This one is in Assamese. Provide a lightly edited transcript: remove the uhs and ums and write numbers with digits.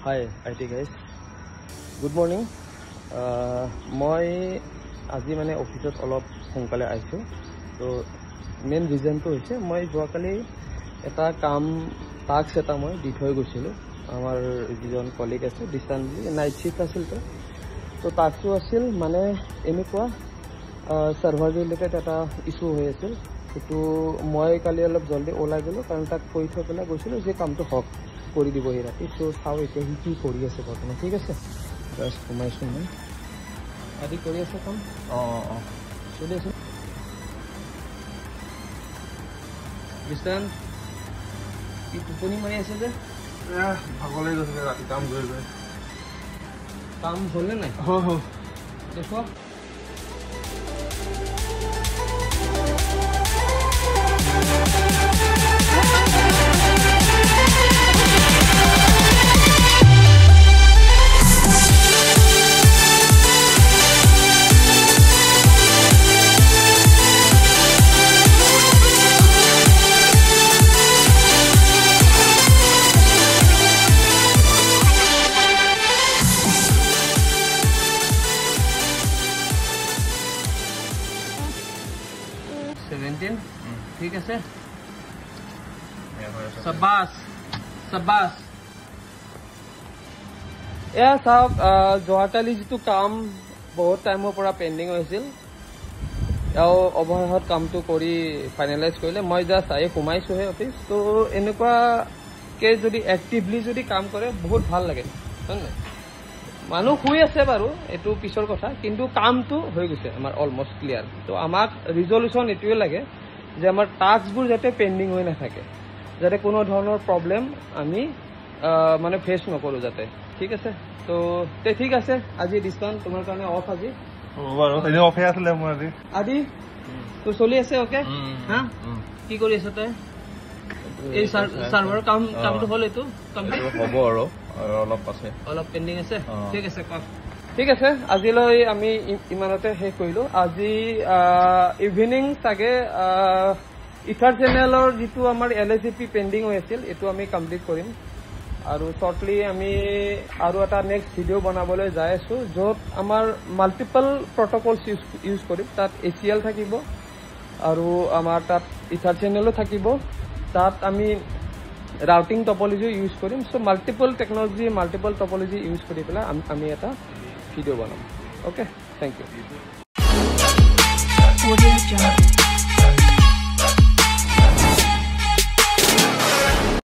Hi, IT guys. Good morning. মই আজি মানে অফিসত অলপ সোনকালে আইছো তো মেইন ৰিজনটো হৈছে মই যোৱাকালি এটা কাম টাস্ক এটা মই দি থৈ গৈছিলো আমাৰ যিজন কলিগ আছে ডিস্টেন্টলি নাইট শিফট আছিল তো টাস্কটো আছিল মানে এনেকুৱা সাৰ্ভাৰ ৰিলেটেড এটা ইস্যু হৈ আছিল তো মই কালি অলপ জলদি ওলাই গলো কাৰণ তাক কৈ থৈ পেলাই গৈছিলো যে কামটো হক কৰি দিব হি ৰাতি তো চাও এতিয়া কি কৰি আছে বৰ্তমান ঠিক আছে জাস্ট সোমাইছো মই আদি কৰি আছে কাম চলি আছে ডিস্টেন্ট কি টোপনি মাৰি আছে যে ভাগলে গৈছে ৰাতি কাম কৰি গৈ কাম হ'লে নাই দেখো ঠিক আছে শাবাশ শাবাশ এয়া চাওক যোৱাকালি যিটো কাম বহুত টাইমৰ পৰা পেণ্ডিং হৈছিল এও অৱশেষত কামটো কৰি ফাইনেলাইজ কৰিলে মই জাষ্ট আহি সোমাইছোহে অফিচ তো এনেকুৱাকে যদি এক্টিভলি যদি কাম কৰে বহুত ভাল লাগে নহয় মানুহ শুই আছে বাৰু এইটো পিছৰ কথা কিন্তু কামটো হৈ গৈছে আমাৰ অলমষ্ট ক্লিয়াৰ তো আমাক ৰিজলিউশ্যন এইটোৱে লাগে যে আমাৰ টাস্কবোৰ যাতে পেণ্ডিং হৈ নাথাকে যাতে কোনো ধৰণৰ প্ৰব্লেম আমি মানে ফেচ নকৰোঁ যাতে ঠিক আছে তো ঠিক আছে আজি ডিস্টেন্ট তোমাৰ কাৰণে অফ আজি অফে আছিলে মোৰ আজি তো চলি আছে অ'কে হা কি কৰি আছে তই এই সাৰ্ভাৰ কামটো হ'ল এইটো হ'ব আৰু অলপ আছে অলপ পেণ্ডিং আছে ঠিক আছে কওক ঠিক আছে আজিলৈ আমি ইমানতে শেষ কৰিলো আজি ইভিনিং চাগে ইথাৰ চেনেলৰ যিটো আমাৰ LSCP পেণ্ডিং হৈ আছিল এইটো আমি কমপ্লিট কৰিম আৰু শ্বৰ্টলি আমি আৰু এটা নেক্সট ভিডিঅ' বনাবলৈ যাই আছো য'ত আমাৰ মাল্টিপল প্ৰট'কলছ ইউজ কৰিম তাত ACL থাকিব আৰু আমাৰ তাত ইথাৰ চেনেলো থাকিব তাত আমি ৰাউটিং টপলজি ইউজ কৰিম so multiple technology multiple topology use কৰি পেলাই আমি এটা ভিডিঅ' বনাম ওকে থেংক ইউ